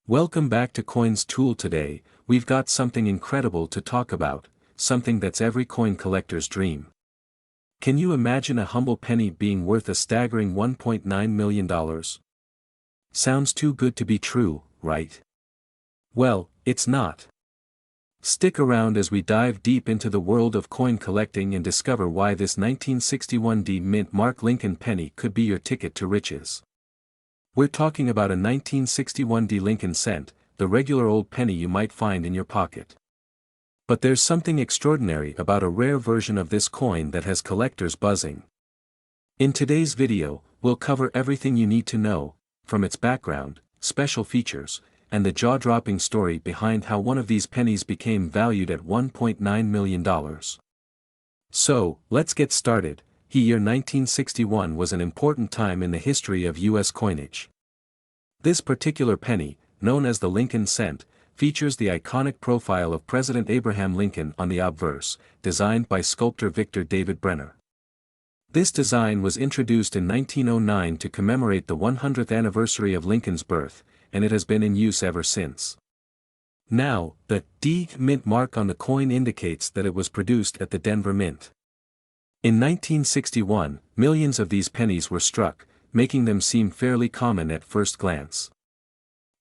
Welcome back to Coins Tool. Today, we've got something incredible to talk about, something that's every coin collector's dream. Can you imagine a humble penny being worth a staggering $1.9 million? Sounds too good to be true, right? Well, it's not. Stick around as we dive deep into the world of coin collecting and discover why this 1961 D Mint Mark Lincoln penny could be your ticket to riches. We're talking about a 1961 D Lincoln cent, the regular old penny you might find in your pocket. But there's something extraordinary about a rare version of this coin that has collectors buzzing. In today's video, we'll cover everything you need to know, from its background, special features, and the jaw-dropping story behind how one of these pennies became valued at $1.9 million. So, let's get started. The year 1961 was an important time in the history of U.S. coinage. This particular penny, known as the Lincoln cent, features the iconic profile of President Abraham Lincoln on the obverse, designed by sculptor Victor David Brenner. This design was introduced in 1909 to commemorate the 100th anniversary of Lincoln's birth, and it has been in use ever since. Now, the D Mint mark on the coin indicates that it was produced at the Denver Mint. In 1961, millions of these pennies were struck, making them seem fairly common at first glance.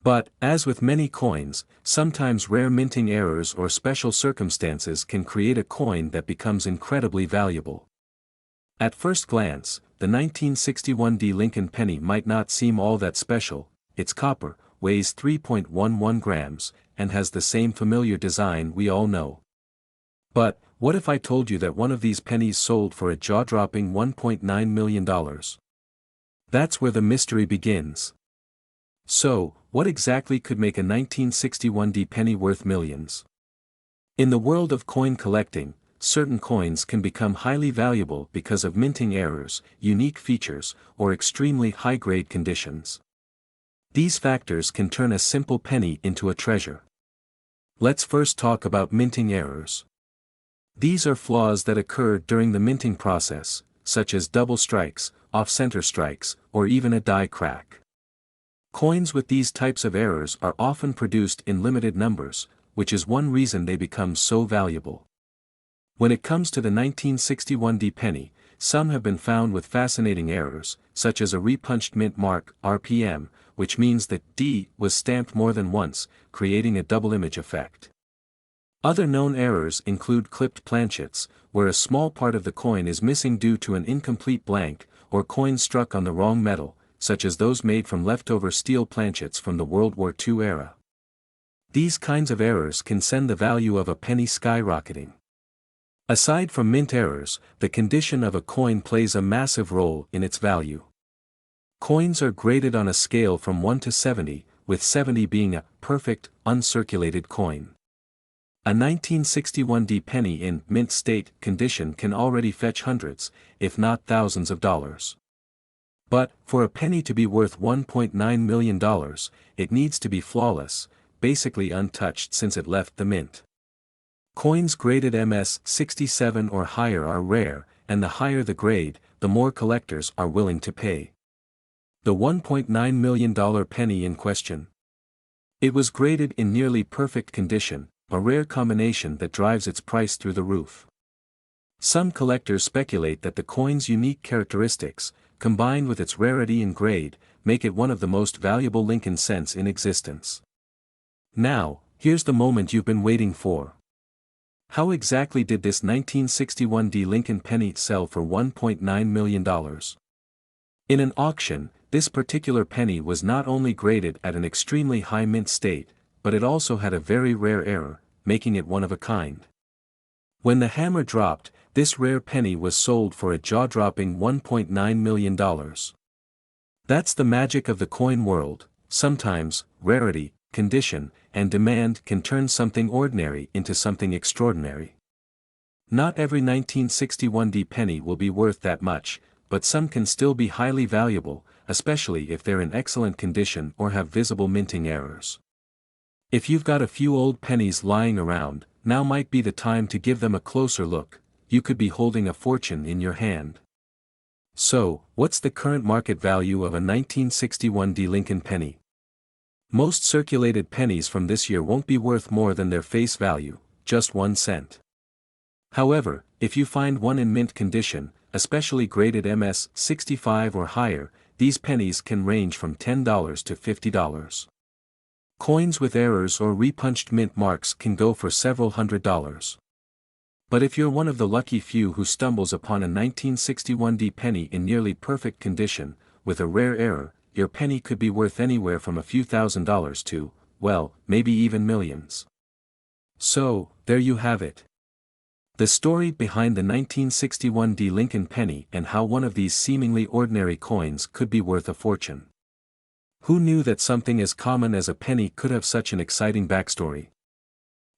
But, as with many coins, sometimes rare minting errors or special circumstances can create a coin that becomes incredibly valuable. At first glance, the 1961 D Lincoln penny might not seem all that special. It's copper, weighs 3.11 grams, and has the same familiar design we all know. But, what if I told you that one of these pennies sold for a jaw-dropping $1.9 million? That's where the mystery begins. So, what exactly could make a 1961 D penny worth millions? In the world of coin collecting, certain coins can become highly valuable because of minting errors, unique features, or extremely high-grade conditions. These factors can turn a simple penny into a treasure. Let's first talk about minting errors. These are flaws that occur during the minting process, such as double strikes, off-center strikes, or even a die crack. Coins with these types of errors are often produced in limited numbers, which is one reason they become so valuable. When it comes to the 1961 D penny, some have been found with fascinating errors, such as a repunched mint mark, RPM, which means that D was stamped more than once, creating a double image effect. Other known errors include clipped planchets, where a small part of the coin is missing due to an incomplete blank, or coins struck on the wrong metal, such as those made from leftover steel planchets from the World War II era. These kinds of errors can send the value of a penny skyrocketing. Aside from mint errors, the condition of a coin plays a massive role in its value. Coins are graded on a scale from 1 to 70, with 70 being a perfect, uncirculated coin. A 1961 D penny in mint state condition can already fetch hundreds, if not thousands of dollars. But, for a penny to be worth $1.9 million, it needs to be flawless, basically untouched since it left the mint. Coins graded MS 67 or higher are rare, and the higher the grade, the more collectors are willing to pay. The $1.9 million penny in question. It was graded in nearly perfect condition, a rare combination that drives its price through the roof. Some collectors speculate that the coin's unique characteristics, combined with its rarity and grade, make it one of the most valuable Lincoln cents in existence. Now, here's the moment you've been waiting for. How exactly did this 1961 D Lincoln penny sell for $1.9 million? In an auction, this particular penny was not only graded at an extremely high mint state, but it also had a very rare error, making it one of a kind. When the hammer dropped, this rare penny was sold for a jaw-dropping $1.9 million. That's the magic of the coin world. Sometimes, rarity, condition, and demand can turn something ordinary into something extraordinary. Not every 1961 D penny will be worth that much, but some can still be highly valuable, especially if they're in excellent condition or have visible minting errors. If you've got a few old pennies lying around, now might be the time to give them a closer look. You could be holding a fortune in your hand. So, what's the current market value of a 1961 D Lincoln penny? Most circulated pennies from this year won't be worth more than their face value, just 1 cent. However, if you find one in mint condition, especially graded MS 65 or higher, these pennies can range from $10 to $50. Coins with errors or repunched mint marks can go for several $100s. But if you're one of the lucky few who stumbles upon a 1961 penny in nearly perfect condition, with a rare error, your penny could be worth anywhere from a few $1,000s to, well, maybe even millions. So, there you have it. The story behind the 1961 Lincoln penny and how one of these seemingly ordinary coins could be worth a fortune. Who knew that something as common as a penny could have such an exciting backstory?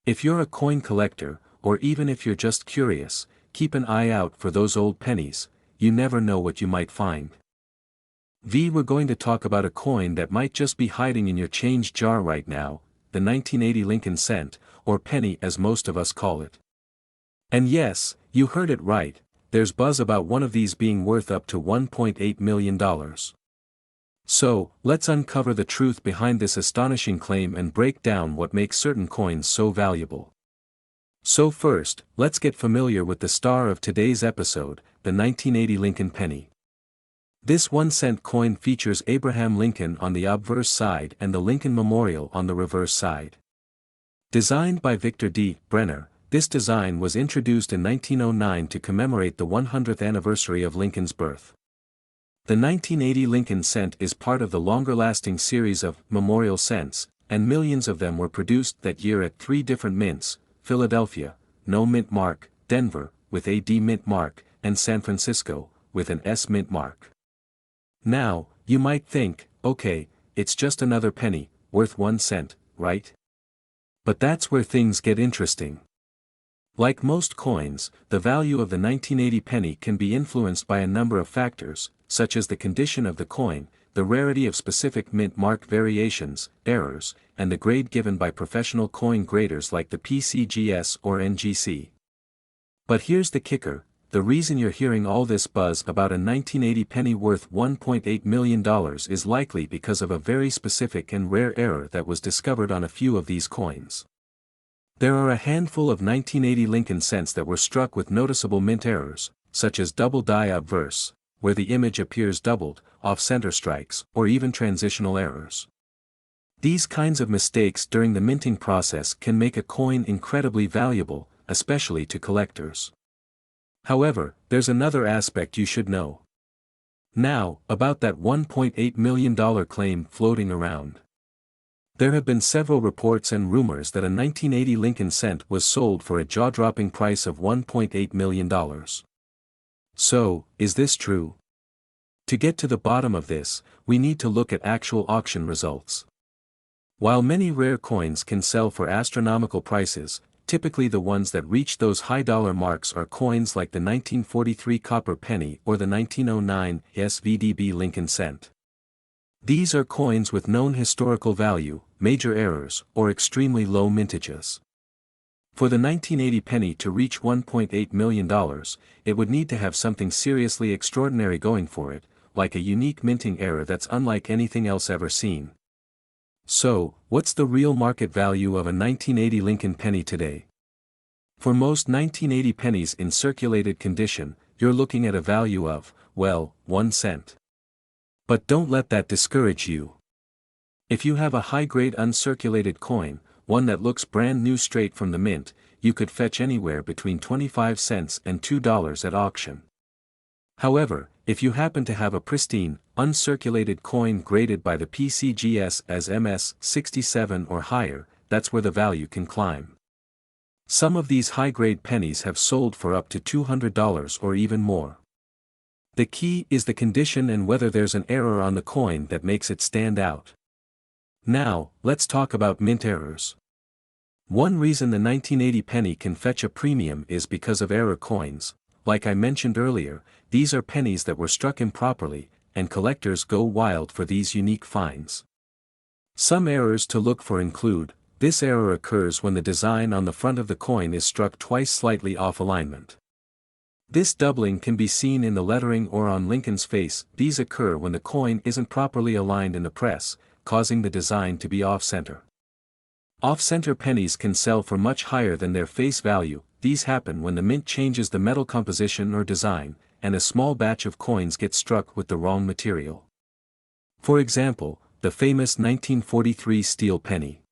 If you're a coin collector, or even if you're just curious, keep an eye out for those old pennies, you never know what you might find. We're going to talk about a coin that might just be hiding in your change jar right now, the 1980 Lincoln cent, or penny as most of us call it. And yes, you heard it right, there's buzz about one of these being worth up to $1.8 million. So, let's uncover the truth behind this astonishing claim and break down what makes certain coins so valuable. So first, let's get familiar with the star of today's episode, the 1980 Lincoln penny. This 1 cent coin features Abraham Lincoln on the obverse side and the Lincoln Memorial on the reverse side. Designed by Victor D. Brenner, this design was introduced in 1909 to commemorate the 100th anniversary of Lincoln's birth. The 1980 Lincoln cent is part of the longer-lasting series of memorial cents, and millions of them were produced that year at 3 different mints: Philadelphia, no mint mark; Denver, with a D mint mark; and San Francisco, with an S mint mark. Now, you might think, okay, it's just another penny, worth 1 cent, right? But that's where things get interesting. Like most coins, the value of the 1980 penny can be influenced by a number of factors, such as the condition of the coin, the rarity of specific mint mark variations, errors, and the grade given by professional coin graders like the PCGS or NGC. But here's the kicker: the reason you're hearing all this buzz about a 1980 penny worth $1.8 million is likely because of a very specific and rare error that was discovered on a few of these coins. There are a handful of 1980 Lincoln cents that were struck with noticeable mint errors, such as double die obverse, where the image appears doubled, off-center strikes, or even transitional errors. These kinds of mistakes during the minting process can make a coin incredibly valuable, especially to collectors. However, there's another aspect you should know. Now, about that $1.8 million claim floating around. There have been several reports and rumors that a 1980 Lincoln cent was sold for a jaw-dropping price of $1.8 million. So, is this true? To get to the bottom of this, we need to look at actual auction results. While many rare coins can sell for astronomical prices, typically the ones that reach those high dollar marks are coins like the 1943 copper penny or the 1909 SVDB Lincoln cent. These are coins with known historical value, major errors, or extremely low mintages. For the 1980 penny to reach $1.8 million, it would need to have something seriously extraordinary going for it, like a unique minting error that's unlike anything else ever seen. So, what's the real market value of a 1980 Lincoln penny today? For most 1980 pennies in circulated condition, you're looking at a value of, well, 1 cent. But don't let that discourage you. If you have a high-grade uncirculated coin, one that looks brand new straight from the mint, you could fetch anywhere between 25 cents and $2 at auction. However, if you happen to have a pristine, uncirculated coin graded by the PCGS as MS 67 or higher, that's where the value can climb. Some of these high-grade pennies have sold for up to $200 or even more. The key is the condition and whether there's an error on the coin that makes it stand out. Now, let's talk about mint errors. One reason the 1980 penny can fetch a premium is because of error coins. Like I mentioned earlier, these are pennies that were struck improperly, and collectors go wild for these unique finds. Some errors to look for include: this error occurs when the design on the front of the coin is struck twice slightly off alignment. This doubling can be seen in the lettering or on Lincoln's face. These occur when the coin isn't properly aligned in the press, causing the design to be off-center. Off-center pennies can sell for much higher than their face value. These happen when the mint changes the metal composition or design, and a small batch of coins gets struck with the wrong material. For example, the famous 1943 steel penny.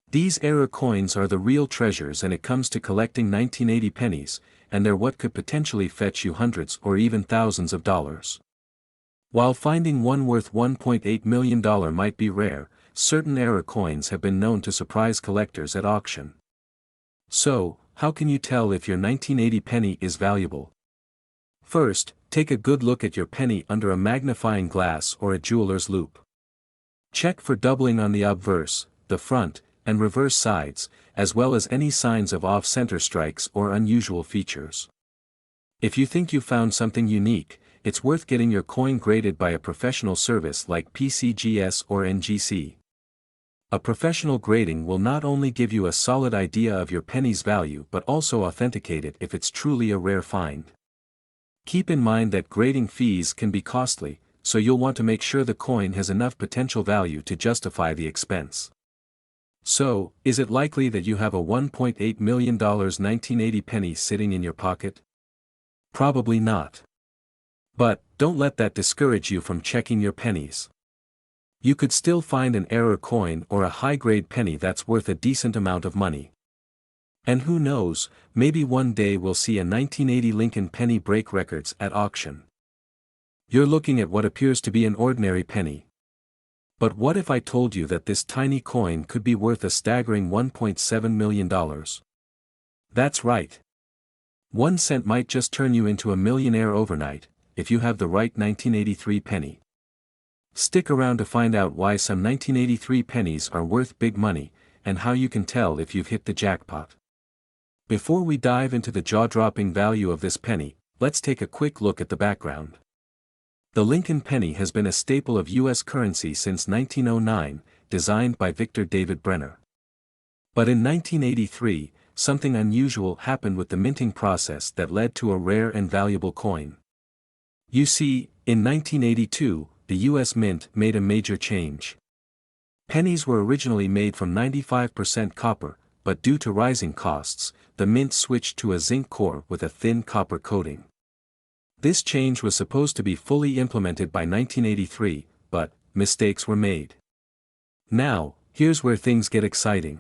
These error coins are the real treasures when it comes to collecting 1980 pennies, and they're what could potentially fetch you hundreds or even thousands of dollars. While finding one worth $1.8 million might be rare, certain error coins have been known to surprise collectors at auction. So, how can you tell if your 1980 penny is valuable? First, take a good look at your penny under a magnifying glass or a jeweler's loupe. Check for doubling on the obverse, the front, and reverse sides, as well as any signs of off-center strikes or unusual features. If you think you found something unique, it's worth getting your coin graded by a professional service like PCGS or NGC. A professional grading will not only give you a solid idea of your penny's value but also authenticate it if it's truly a rare find. Keep in mind that grading fees can be costly, so you'll want to make sure the coin has enough potential value to justify the expense. So, is it likely that you have a $1.8 million 1980 penny sitting in your pocket? Probably not. But, don't let that discourage you from checking your pennies. You could still find an error coin or a high-grade penny that's worth a decent amount of money. And who knows, maybe one day we'll see a 1980 Lincoln penny break records at auction. You're looking at what appears to be an ordinary penny. But what if I told you that this tiny coin could be worth a staggering $1.7 million? That's right. 1 cent might just turn you into a millionaire overnight, if you have the right 1983 penny. Stick around to find out why some 1983 pennies are worth big money, and how you can tell if you've hit the jackpot. Before we dive into the jaw-dropping value of this penny, let's take a quick look at the background. The Lincoln penny has been a staple of U.S. currency since 1909, designed by Victor David Brenner. But in 1983, something unusual happened with the minting process that led to a rare and valuable coin. You see, in 1982, the U.S. Mint made a major change. Pennies were originally made from 95% copper, but due to rising costs, the mint switched to a zinc core with a thin copper coating. This change was supposed to be fully implemented by 1983, but mistakes were made. Now, here's where things get exciting.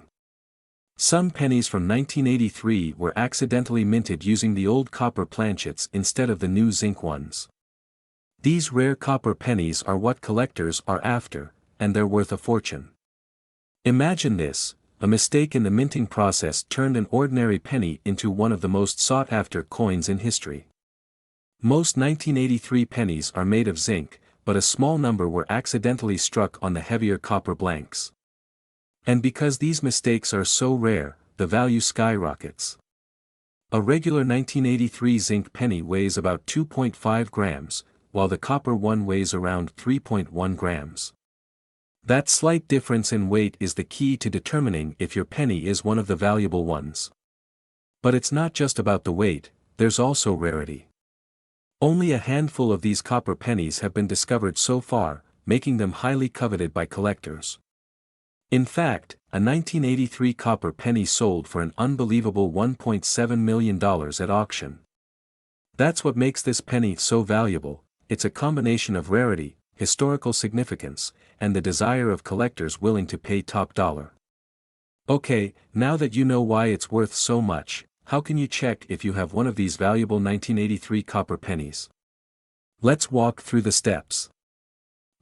Some pennies from 1983 were accidentally minted using the old copper planchets instead of the new zinc ones. These rare copper pennies are what collectors are after, and they're worth a fortune. Imagine this: a mistake in the minting process turned an ordinary penny into one of the most sought-after coins in history. Most 1983 pennies are made of zinc, but a small number were accidentally struck on the heavier copper blanks. And because these mistakes are so rare, the value skyrockets. A regular 1983 zinc penny weighs about 2.5 grams, while the copper one weighs around 3.1 grams. That slight difference in weight is the key to determining if your penny is one of the valuable ones. But it's not just about the weight, there's also rarity. Only a handful of these copper pennies have been discovered so far, making them highly coveted by collectors. In fact, a 1983 copper penny sold for an unbelievable $1.7 million at auction. That's what makes this penny so valuable. It's a combination of rarity, historical significance, and the desire of collectors willing to pay top dollar. Okay, now that you know why it's worth so much, how can you check if you have one of these valuable 1983 copper pennies? Let's walk through the steps.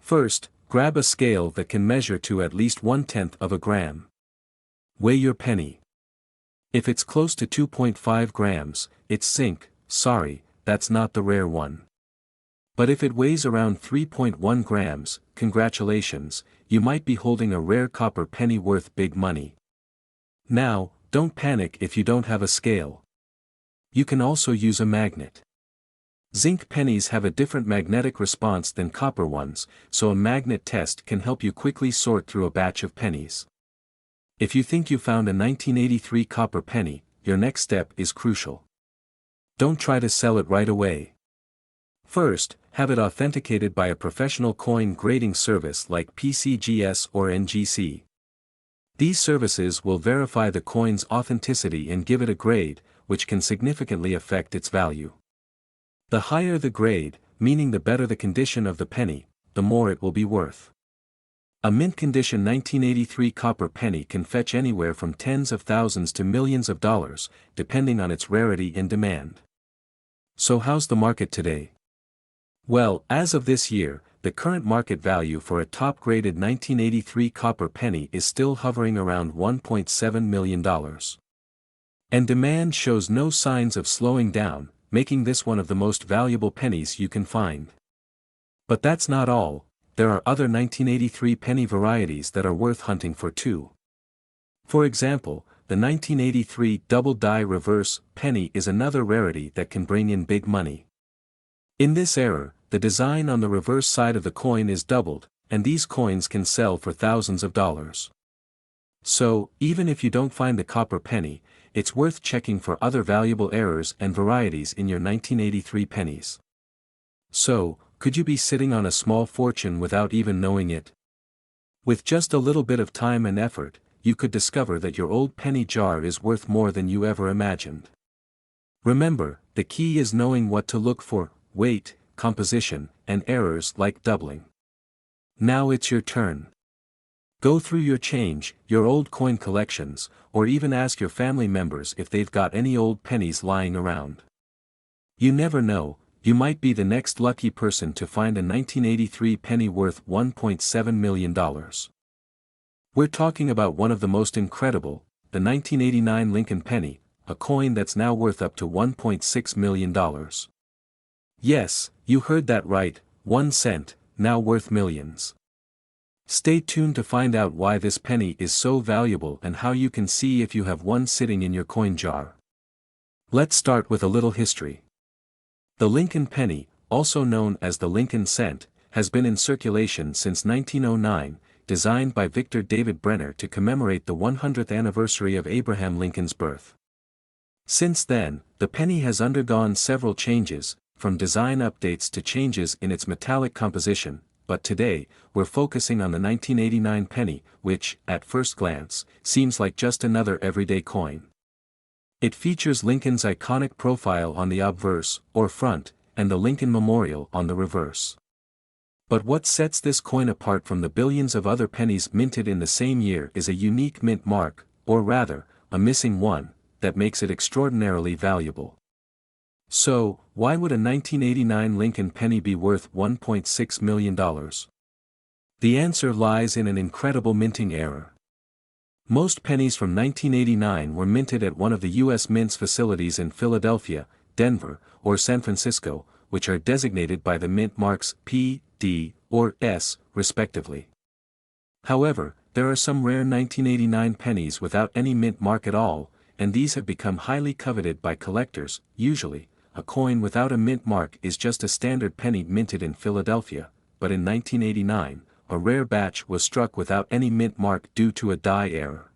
First, grab a scale that can measure to at least 1/10 of a gram. Weigh your penny. If it's close to 2.5 grams, it's zinc. Sorry, that's not the rare one. But if it weighs around 3.1 grams, congratulations, you might be holding a rare copper penny worth big money. Now, don't panic if you don't have a scale. You can also use a magnet. Zinc pennies have a different magnetic response than copper ones, so a magnet test can help you quickly sort through a batch of pennies. If you think you found a 1983 copper penny, your next step is crucial. Don't try to sell it right away. First, have it authenticated by a professional coin grading service like PCGS or NGC. These services will verify the coin's authenticity and give it a grade, which can significantly affect its value. The higher the grade, meaning the better the condition of the penny, the more it will be worth. A mint condition 1983 copper penny can fetch anywhere from tens of thousands to millions of dollars, depending on its rarity and demand. So how's the market today? Well, as of this year, the current market value for a top-graded 1983 copper penny is still hovering around $1.7 million. And demand shows no signs of slowing down, making this one of the most valuable pennies you can find. But that's not all, there are other 1983 penny varieties that are worth hunting for too. For example, the 1983 double die reverse penny is another rarity that can bring in big money. In this era, the design on the reverse side of the coin is doubled, and these coins can sell for thousands of dollars. So, even if you don't find the copper penny, it's worth checking for other valuable errors and varieties in your 1983 pennies. So, could you be sitting on a small fortune without even knowing it? With just a little bit of time and effort, you could discover that your old penny jar is worth more than you ever imagined. Remember, the key is knowing what to look for: weight, composition, and errors like doubling. Now it's your turn. Go through your change, your old coin collections, or even ask your family members if they've got any old pennies lying around. You never know, you might be the next lucky person to find a 1983 penny worth $1.7 million. We're talking about one of the most incredible, the 1989 Lincoln penny, a coin that's now worth up to $1.6 million. Yes, you heard that right, 1 cent, now worth millions. Stay tuned to find out why this penny is so valuable and how you can see if you have one sitting in your coin jar. Let's start with a little history. The Lincoln penny, also known as the Lincoln cent, has been in circulation since 1909, designed by Victor David Brenner to commemorate the 100th anniversary of Abraham Lincoln's birth. Since then, the penny has undergone several changes, from design updates to changes in its metallic composition, but today, we're focusing on the 1989 penny, which, at first glance, seems like just another everyday coin. It features Lincoln's iconic profile on the obverse, or front, and the Lincoln Memorial on the reverse. But what sets this coin apart from the billions of other pennies minted in the same year is a unique mint mark, or rather, a missing one, that makes it extraordinarily valuable. So, why would a 1989 Lincoln penny be worth $1.6 million? The answer lies in an incredible minting error. Most pennies from 1989 were minted at one of the U.S. Mint's facilities in Philadelphia, Denver, or San Francisco, which are designated by the mint marks P, D, or S, respectively. However, there are some rare 1989 pennies without any mint mark at all, and these have become highly coveted by collectors. Usually, a coin without a mint mark is just a standard penny minted in Philadelphia, but in 1989, a rare batch was struck without any mint mark due to a die error.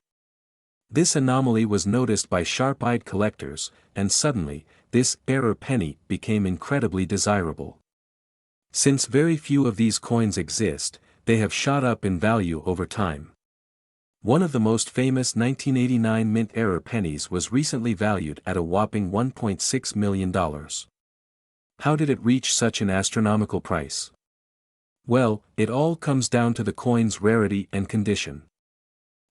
This anomaly was noticed by sharp-eyed collectors, and suddenly, this error penny became incredibly desirable. Since very few of these coins exist, they have shot up in value over time. One of the most famous 1989 mint error pennies was recently valued at a whopping $1.6 million. How did it reach such an astronomical price? Well, it all comes down to the coin's rarity and condition.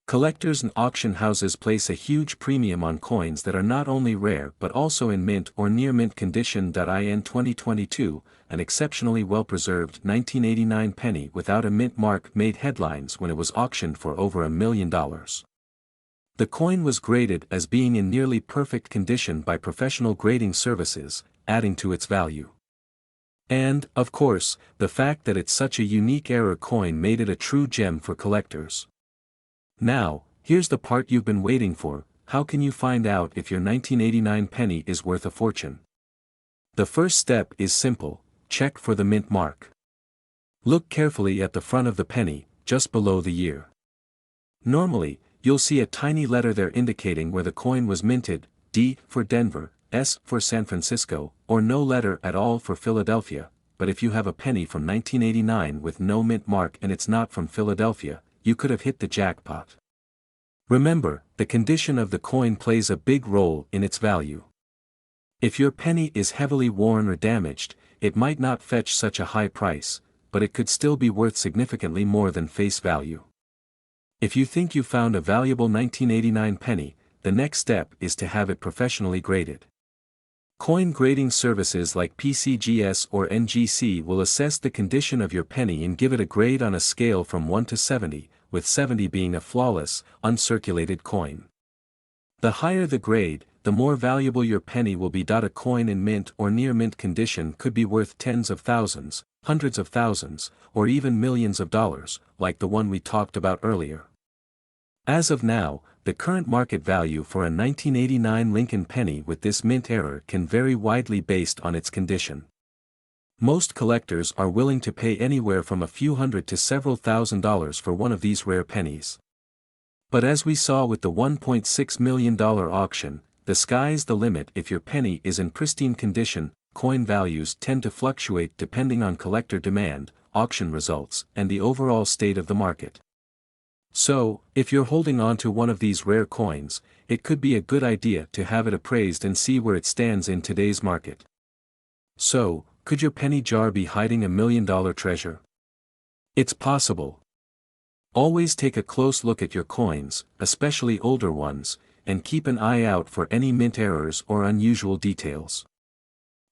Collectors and auction houses place a huge premium on coins that are not only rare but also in mint or near mint condition. In 2022, an exceptionally well-preserved 1989 penny without a mint mark made headlines when it was auctioned for over $1 million. The coin was graded as being in nearly perfect condition by professional grading services, adding to its value. And, of course, the fact that it's such a unique error coin made it a true gem for collectors. Now, here's the part you've been waiting for: how can you find out if your 1989 penny is worth a fortune? The first step is simple: check for the mint mark. Look carefully at the front of the penny, just below the year. Normally, you'll see a tiny letter there indicating where the coin was minted: D for Denver, S for San Francisco, or no letter at all for Philadelphia, but if you have a penny from 1989 with no mint mark and it's not from Philadelphia, you could have hit the jackpot. Remember, the condition of the coin plays a big role in its value. If your penny is heavily worn or damaged, it might not fetch such a high price, but it could still be worth significantly more than face value. If you think you found a valuable 1989 penny, the next step is to have it professionally graded. Coin grading services like PCGS or NGC will assess the condition of your penny and give it a grade on a scale from 1 to 70, with 70 being a flawless, uncirculated coin. The higher the grade, the more valuable your penny will be. A coin in mint or near mint condition could be worth tens of thousands, hundreds of thousands, or even millions of dollars, like the one we talked about earlier. As of now, the current market value for a 1989 Lincoln penny with this mint error can vary widely based on its condition. Most collectors are willing to pay anywhere from a few hundred to several $1,000s for one of these rare pennies. But as we saw with the $1.6 million auction, the sky's the limit. If your penny is in pristine condition, coin values tend to fluctuate depending on collector demand, auction results, and the overall state of the market. So, if you're holding on to one of these rare coins, it could be a good idea to have it appraised and see where it stands in today's market. So, could your penny jar be hiding $1 million treasure? It's possible. Always take a close look at your coins, especially older ones, and keep an eye out for any mint errors or unusual details.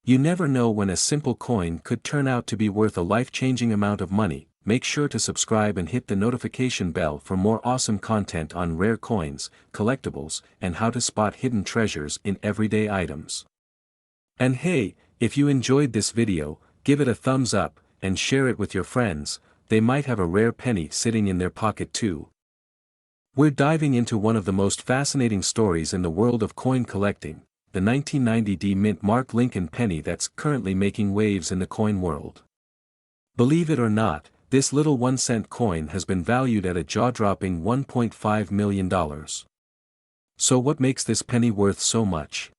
You never know when a simple coin could turn out to be worth a life-changing amount of money. Make sure to subscribe and hit the notification bell for more awesome content on rare coins, collectibles, and how to spot hidden treasures in everyday items. And hey, if you enjoyed this video, give it a thumbs up, and share it with your friends. They might have a rare penny sitting in their pocket too. We're diving into one of the most fascinating stories in the world of coin collecting, the 1990 D mint mark Lincoln penny that's currently making waves in the coin world. Believe it or not, this little 1-cent coin has been valued at a jaw-dropping $1.5 million. So what makes this penny worth so much?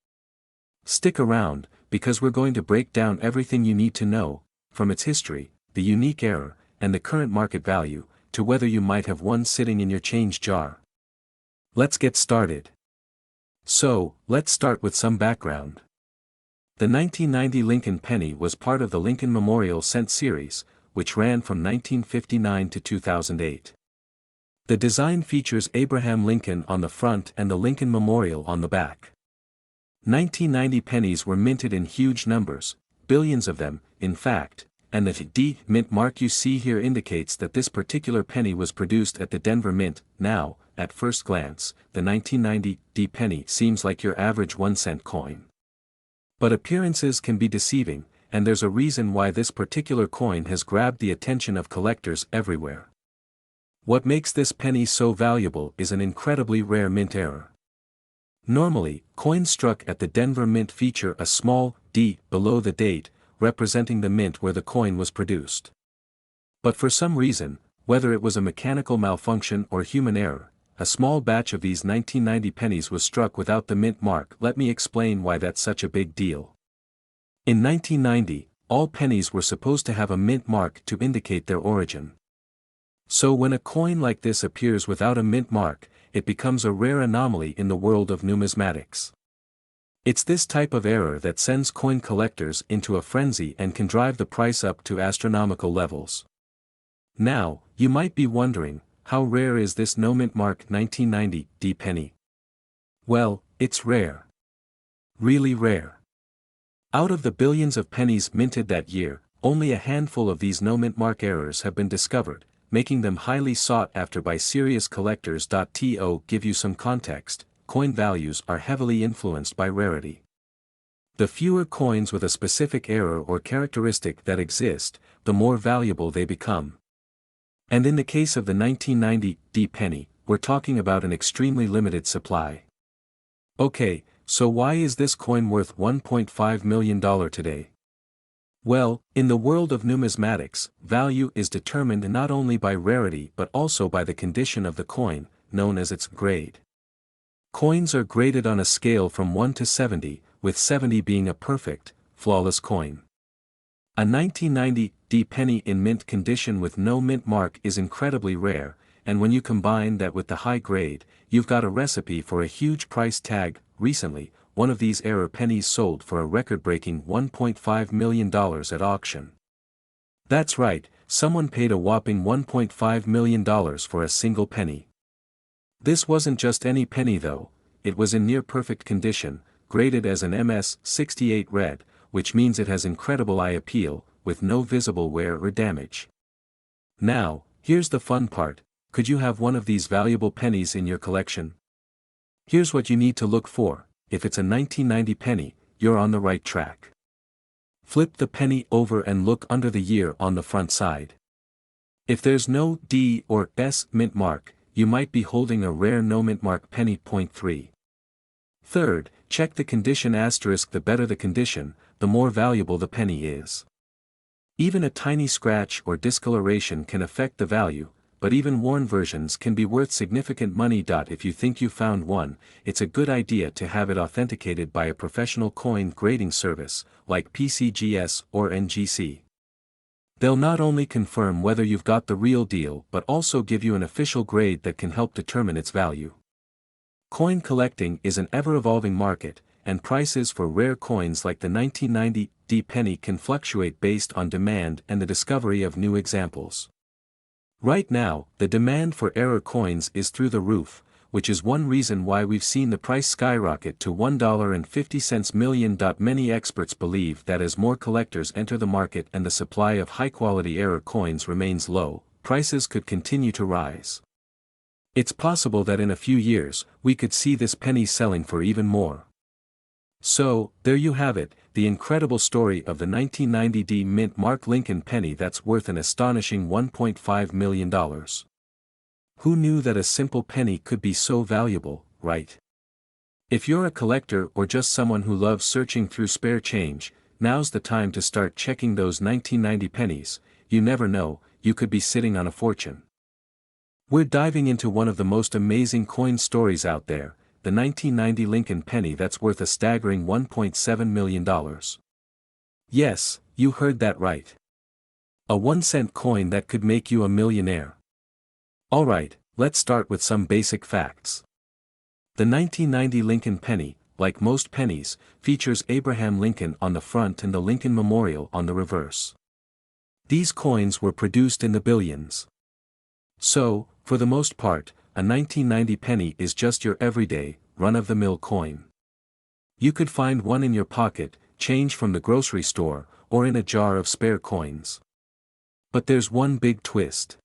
Stick around, because we're going to break down everything you need to know, from its history, the unique error, and the current market value, to whether you might have one sitting in your change jar. Let's get started. So, let's start with some background. The 1990 Lincoln penny was part of the Lincoln Memorial Cent series, which ran from 1959 to 2008. The design features Abraham Lincoln on the front and the Lincoln Memorial on the back. 1990 pennies were minted in huge numbers, billions of them, in fact, and the D mint mark you see here indicates that this particular penny was produced at the Denver Mint. Now, at first glance, the 1990 D penny seems like your average 1-cent coin. But appearances can be deceiving, and there's a reason why this particular coin has grabbed the attention of collectors everywhere. What makes this penny so valuable is an incredibly rare mint error. Normally, coins struck at the Denver Mint feature a small D below the date, representing the mint where the coin was produced. But for some reason, whether it was a mechanical malfunction or human error, a small batch of these 1990 pennies was struck without the mint mark. Let me explain why that's such a big deal. In 1990, all pennies were supposed to have a mint mark to indicate their origin. So when a coin like this appears without a mint mark, it becomes a rare anomaly in the world of numismatics. It's this type of error that sends coin collectors into a frenzy and can drive the price up to astronomical levels. Now, you might be wondering, how rare is this no mint mark 1990 D penny? Well, it's rare. Really rare. Out of the billions of pennies minted that year, only a handful of these no mint mark errors have been discovered, making them highly sought after by serious collectors. To give you some context, coin values are heavily influenced by rarity. The fewer coins with a specific error or characteristic that exist, the more valuable they become. And in the case of the 1990 D penny, we're talking about an extremely limited supply. Okay, so why is this coin worth $1.5 million today? Well, in the world of numismatics, value is determined not only by rarity but also by the condition of the coin, known as its grade. Coins are graded on a scale from 1 to 70, with 70 being a perfect, flawless coin. A 1990 penny in mint condition with no mint mark is incredibly rare, and when you combine that with the high grade, you've got a recipe for a huge price tag. Recently, one of these error pennies sold for a record-breaking $1.5 million at auction. That's right, someone paid a whopping $1.5 million for a single penny. This wasn't just any penny though, it was in near-perfect condition, graded as an MS-68 red, which means it has incredible eye appeal, with no visible wear or damage. Now, here's the fun part, could you have one of these valuable pennies in your collection? Here's what you need to look for. If it's a 1990 penny, you're on the right track. Flip the penny over and look under the year on the front side. If there's no D or S mint mark, you might be holding a rare no mint mark penny. Point 3. Third, check the condition asterisk. The better the condition, the more valuable the penny is. Even a tiny scratch or discoloration can affect the value, but even worn versions can be worth significant money. If you think you found one, it's a good idea to have it authenticated by a professional coin grading service, like PCGS or NGC. They'll not only confirm whether you've got the real deal but also give you an official grade that can help determine its value. Coin collecting is an ever-evolving market, and prices for rare coins like the 1990 penny can fluctuate based on demand and the discovery of new examples. Right now, the demand for error coins is through the roof, which is one reason why we've seen the price skyrocket to $1.50 million. Many experts believe that as more collectors enter the market and the supply of high-quality error coins remains low, prices could continue to rise. It's possible that in a few years, we could see this penny selling for even more. So, there you have it, the incredible story of the 1990 mint mark Lincoln penny that's worth an astonishing $1.5 million. Who knew that a simple penny could be so valuable, right? If you're a collector or just someone who loves searching through spare change, now's the time to start checking those 1990 pennies. You never know, you could be sitting on a fortune. We're diving into one of the most amazing coin stories out there, the 1990 Lincoln penny that's worth a staggering $1.7 million. Yes, you heard that right. A 1-cent coin that could make you a millionaire. Alright, let's start with some basic facts. The 1990 Lincoln penny, like most pennies, features Abraham Lincoln on the front and the Lincoln Memorial on the reverse. These coins were produced in the billions. So, for the most part, a 1990 penny is just your everyday, run-of-the-mill coin. You could find one in your pocket, change from the grocery store, or in a jar of spare coins. But there's one big twist.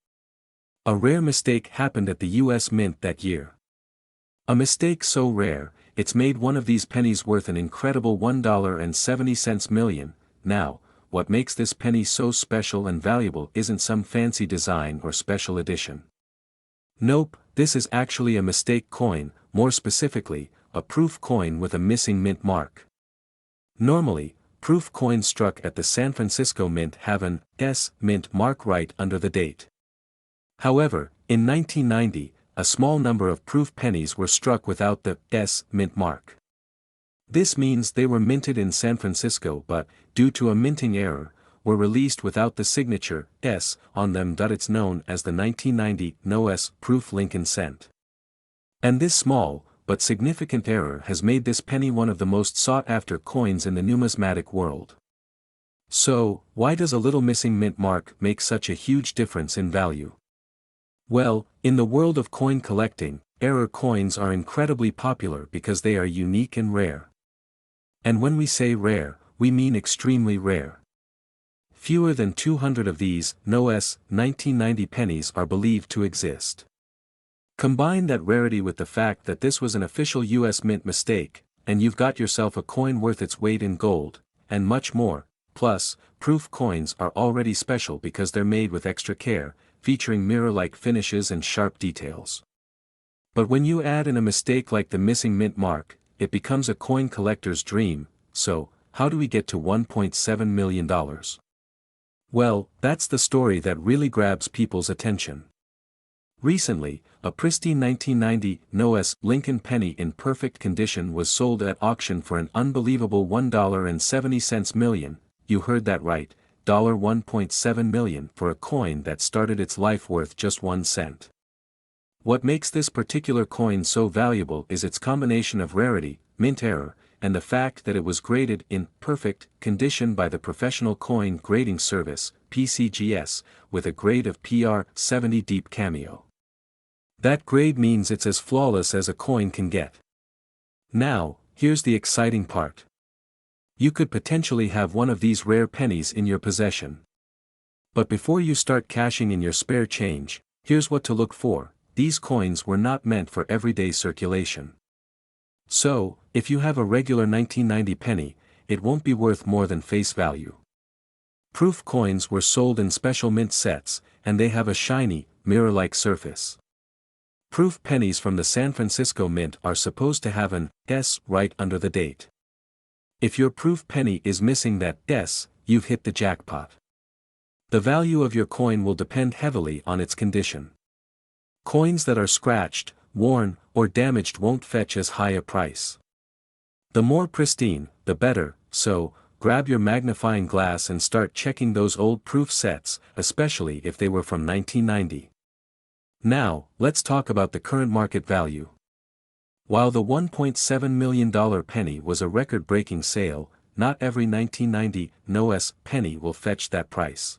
A rare mistake happened at the US Mint that year. A mistake so rare, it's made one of these pennies worth an incredible $1.70 million. Now, what makes this penny so special and valuable isn't some fancy design or special edition. Nope, this is actually a mistake coin, more specifically, a proof coin with a missing mint mark. Normally, proof coins struck at the San Francisco Mint have an S mint mark right under the date. However, in 1990, a small number of proof pennies were struck without the S mint mark. This means they were minted in San Francisco but, due to a minting error, were released without the signature S on them. It's known as the 1990 No S proof Lincoln cent. And this small, but significant error has made this penny one of the most sought-after coins in the numismatic world. So, why does a little missing mint mark make such a huge difference in value? Well, in the world of coin collecting, error coins are incredibly popular because they are unique and rare. And when we say rare, we mean extremely rare. Fewer than 200 of these No S 1990 pennies are believed to exist. Combine that rarity with the fact that this was an official US Mint mistake, and you've got yourself a coin worth its weight in gold, and much more. Plus, proof coins are already special because they're made with extra care, featuring mirror-like finishes and sharp details. But when you add in a mistake like the missing mint mark, it becomes a coin collector's dream. So, how do we get to $1.7 million? Well, that's the story that really grabs people's attention. Recently, a pristine 1990 No S Lincoln penny in perfect condition was sold at auction for an unbelievable $1.70 million. You heard that right, $1.7 million for a coin that started its life worth just 1 cent. What makes this particular coin so valuable is its combination of rarity, mint error, and the fact that it was graded in perfect condition by the Professional Coin Grading Service, PCGS, with a grade of PR 70 Deep Cameo. That grade means it's as flawless as a coin can get. Now, here's the exciting part. You could potentially have one of these rare pennies in your possession. But before you start cashing in your spare change, here's what to look for. These coins were not meant for everyday circulation. So, if you have a regular 1990 penny, it won't be worth more than face value. Proof coins were sold in special mint sets, and they have a shiny, mirror-like surface. Proof pennies from the San Francisco Mint are supposed to have an S right under the date. If your proof penny is missing that S, you've hit the jackpot. The value of your coin will depend heavily on its condition. Coins that are scratched, worn, or damaged won't fetch as high a price. The more pristine, the better, so, grab your magnifying glass and start checking those old proof sets, especially if they were from 1990. Now, let's talk about the current market value. While the $1.7 million penny was a record-breaking sale, not every 1990 NOS penny will fetch that price.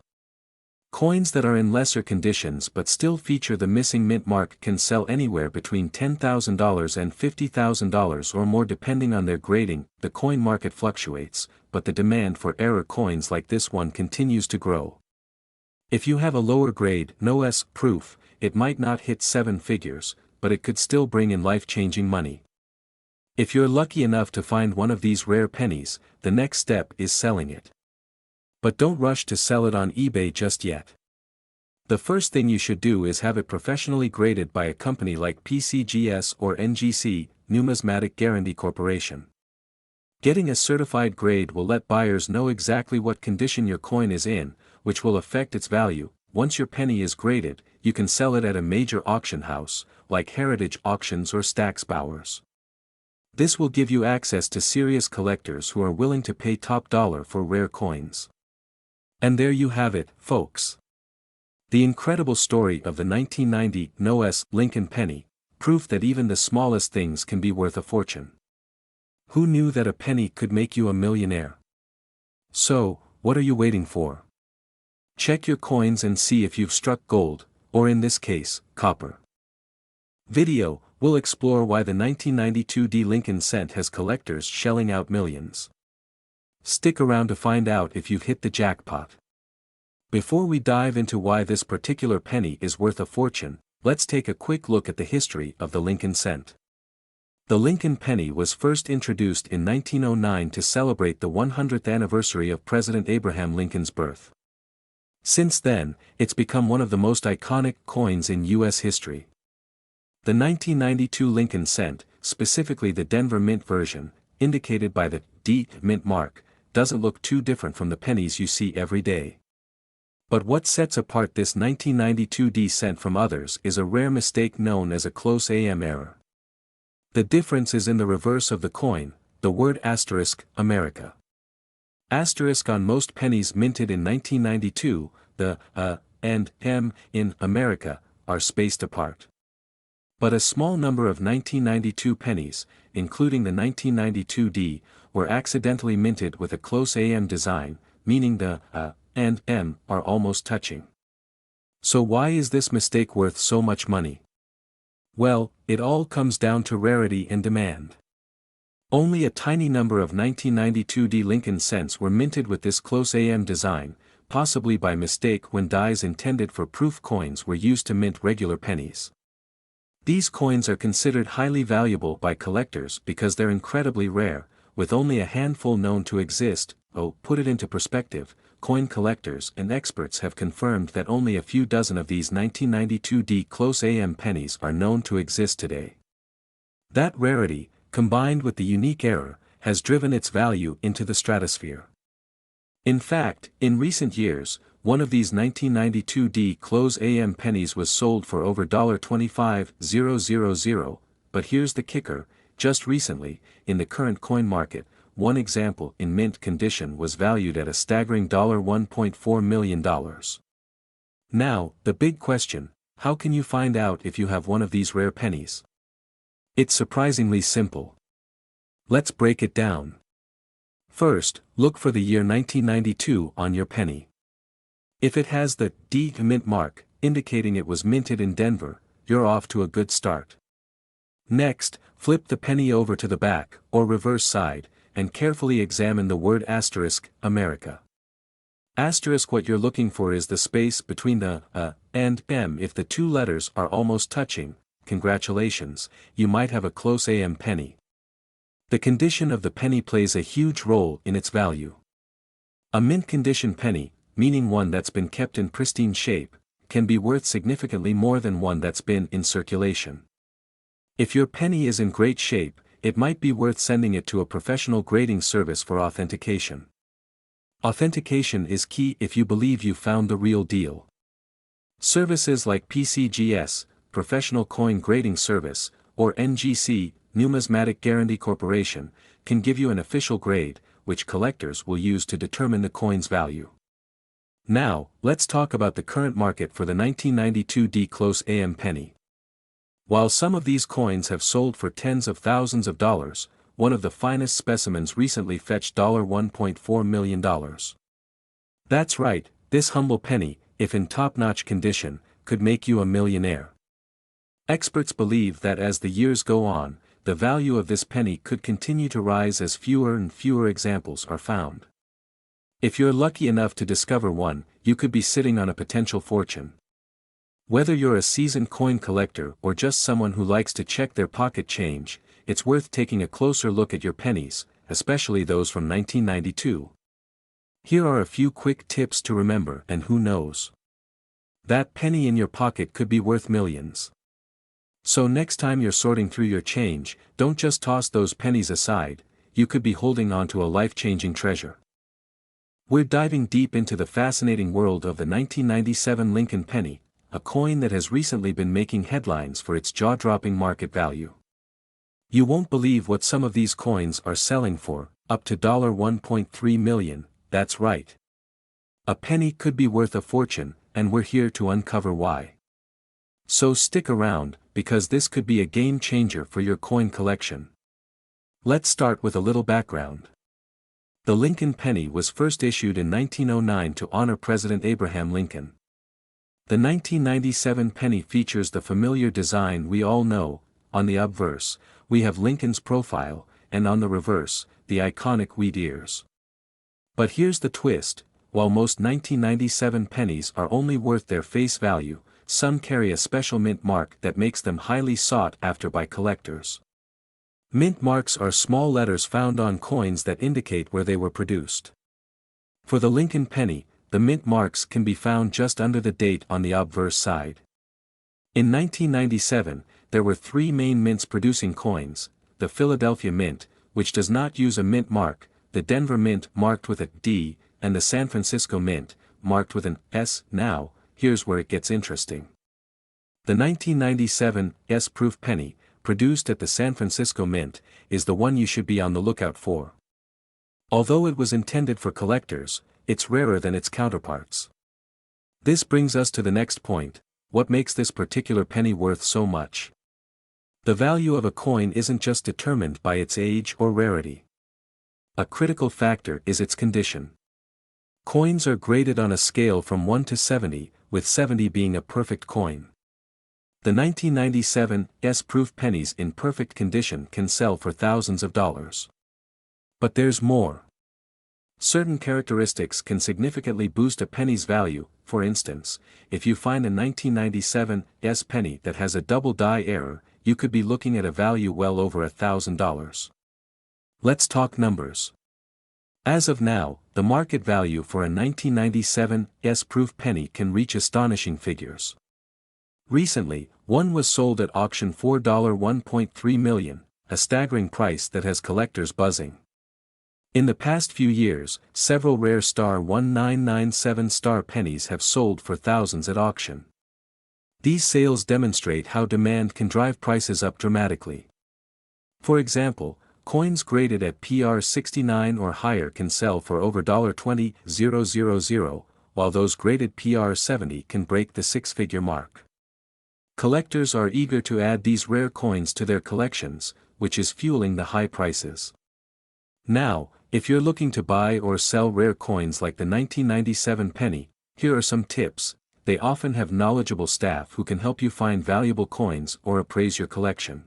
Coins that are in lesser conditions but still feature the missing mint mark can sell anywhere between $10,000 and $50,000 or more depending on their grading. The coin market fluctuates, but the demand for error coins like this one continues to grow. If you have a lower grade NOS proof, it might not hit 7 figures, but it could still bring in life-changing money. If you're lucky enough to find one of these rare pennies, the next step is selling it. But don't rush to sell it on eBay just yet. The first thing you should do is have it professionally graded by a company like PCGS or NGC, Numismatic Guarantee Corporation. Getting a certified grade will let buyers know exactly what condition your coin is in, which will affect its value. Once your penny is graded, you can sell it at a major auction house, like Heritage Auctions or Stack's Bowers. This will give you access to serious collectors who are willing to pay top dollar for rare coins. And there you have it, folks. The incredible story of the 1990 NOS Lincoln penny, proof that even the smallest things can be worth a fortune. Who knew that a penny could make you a millionaire? So, what are you waiting for? Check your coins and see if you've struck gold, or in this case, copper. Video, we'll explore why the 1992 D Lincoln cent has collectors shelling out millions. Stick around to find out if you've hit the jackpot. Before we dive into why this particular penny is worth a fortune, let's take a quick look at the history of the Lincoln cent. The Lincoln penny was first introduced in 1909 to celebrate the 100th anniversary of President Abraham Lincoln's birth. Since then, it's become one of the most iconic coins in U.S. history. The 1992 Lincoln cent, specifically the Denver Mint version, indicated by the D Mint mark, doesn't look too different from the pennies you see every day. But what sets apart this 1992 D cent from others is a rare mistake known as a close AM error. The difference is in the reverse of the coin, the word asterisk, America. Asterisk on most pennies minted in 1992, the and M in America are spaced apart. But a small number of 1992 pennies, including the 1992 D, were accidentally minted with a close AM design, meaning the and M are almost touching. So why is this mistake worth so much money? Well, it all comes down to rarity and demand. Only a tiny number of 1992 D Lincoln cents were minted with this close AM design, possibly by mistake when dies intended for proof coins were used to mint regular pennies. These coins are considered highly valuable by collectors because they're incredibly rare, with only a handful known to exist. Put it into perspective, coin collectors and experts have confirmed that only a few dozen of these 1992 D close AM pennies are known to exist today. That rarity, combined with the unique error, has driven its value into the stratosphere. In fact, in recent years, one of these 1992 D close AM pennies was sold for over $25,000, but here's the kicker, just recently, in the current coin market, one example in mint condition was valued at a staggering $1.4 million. Now, the big question: how can you find out if you have one of these rare pennies? It's surprisingly simple. Let's break it down. First, look for the year 1992 on your penny. If it has the D mint mark, indicating it was minted in Denver, you're off to a good start. Next, flip the penny over to the back, or reverse side, and carefully examine the word asterisk, America. Asterisk, what you're looking for is the space between the and M. If the two letters are almost touching, congratulations, you might have a close AM penny. The condition of the penny plays a huge role in its value. A mint condition penny, meaning one that's been kept in pristine shape, can be worth significantly more than one that's been in circulation. If your penny is in great shape, it might be worth sending it to a professional grading service for authentication. Authentication is key if you believe you found the real deal. Services like PCGS, Professional Coin Grading Service, or NGC, Numismatic Guarantee Corporation, can give you an official grade, which collectors will use to determine the coin's value. Now, let's talk about the current market for the 1992 D close AM penny. While some of these coins have sold for tens of thousands of dollars, one of the finest specimens recently fetched $1.4 million. That's right, this humble penny, if in top-notch condition, could make you a millionaire. Experts believe that as the years go on, the value of this penny could continue to rise as fewer and fewer examples are found. If you're lucky enough to discover one, you could be sitting on a potential fortune. Whether you're a seasoned coin collector or just someone who likes to check their pocket change, it's worth taking a closer look at your pennies, especially those from 1992. Here are a few quick tips to remember, and who knows? That penny in your pocket could be worth millions. So next time you're sorting through your change, don't just toss those pennies aside, you could be holding on to a life-changing treasure. We're diving deep into the fascinating world of the 1997 Lincoln penny, a coin that has recently been making headlines for its jaw-dropping market value. You won't believe what some of these coins are selling for, up to $1.3 million, that's right. A penny could be worth a fortune, and we're here to uncover why. So stick around, because this could be a game changer for your coin collection. Let's start with a little background. The Lincoln penny was first issued in 1909 to honor President Abraham Lincoln. The 1997 penny features the familiar design we all know. On the obverse, we have Lincoln's profile, and on the reverse, the iconic wheat ears. But here's the twist: while most 1997 pennies are only worth their face value, some carry a special mint mark that makes them highly sought after by collectors. Mint marks are small letters found on coins that indicate where they were produced. For the Lincoln penny, the mint marks can be found just under the date on the obverse side. In 1997, there were three main mints producing coins: the Philadelphia Mint, which does not use a mint mark, the Denver Mint marked with a D, and the San Francisco Mint, marked with an S. Now, here's where it gets interesting. The 1997 S-proof penny, produced at the San Francisco Mint, is the one you should be on the lookout for. Although it was intended for collectors, it's rarer than its counterparts. This brings us to the next point: what makes this particular penny worth so much? The value of a coin isn't just determined by its age or rarity. A critical factor is its condition. Coins are graded on a scale from 1 to 70, with 70 being a perfect coin. The 1997 S-proof pennies in perfect condition can sell for thousands of dollars. But there's more. Certain characteristics can significantly boost a penny's value. For instance, if you find a 1997 S penny that has a double die error, you could be looking at a value well over $1,000. Let's talk numbers. As of now, the market value for a 1997 S-proof penny can reach astonishing figures. Recently, one was sold at auction for $1.3 million, a staggering price that has collectors buzzing. In the past few years, several rare star 1997 star pennies have sold for thousands at auction. These sales demonstrate how demand can drive prices up dramatically. For example, Coins graded at PR 69 or higher can sell for over $20,000, while those graded PR 70 can break the six-figure mark. Collectors are eager to add these rare coins to their collections, which is fueling the high prices. Now, if you're looking to buy or sell rare coins like the 1997 penny, here are some tips. They often have knowledgeable staff who can help you find valuable coins or appraise your collection.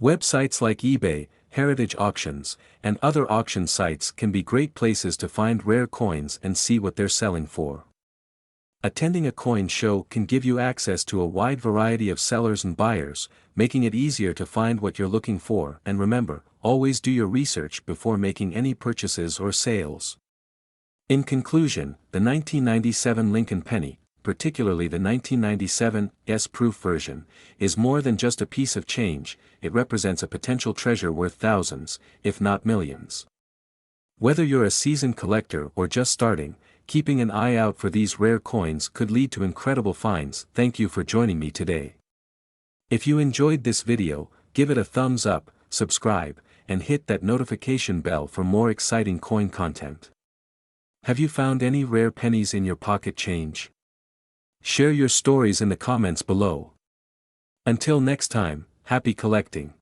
Websites like eBay, Heritage Auctions, and other auction sites can be great places to find rare coins and see what they're selling for. Attending a coin show can give you access to a wide variety of sellers and buyers, making it easier to find what you're looking for. And remember, always do your research before making any purchases or sales. In conclusion, the 1997 Lincoln penny, particularly the 1997 S-proof version, is more than just a piece of change. It represents a potential treasure worth thousands, if not millions. Whether you're a seasoned collector or just starting, keeping an eye out for these rare coins could lead to incredible finds. Thank you for joining me today. If you enjoyed this video, give it a thumbs up, subscribe, and hit that notification bell for more exciting coin content. Have you found any rare pennies in your pocket change? Share your stories in the comments below. Until next time, happy collecting.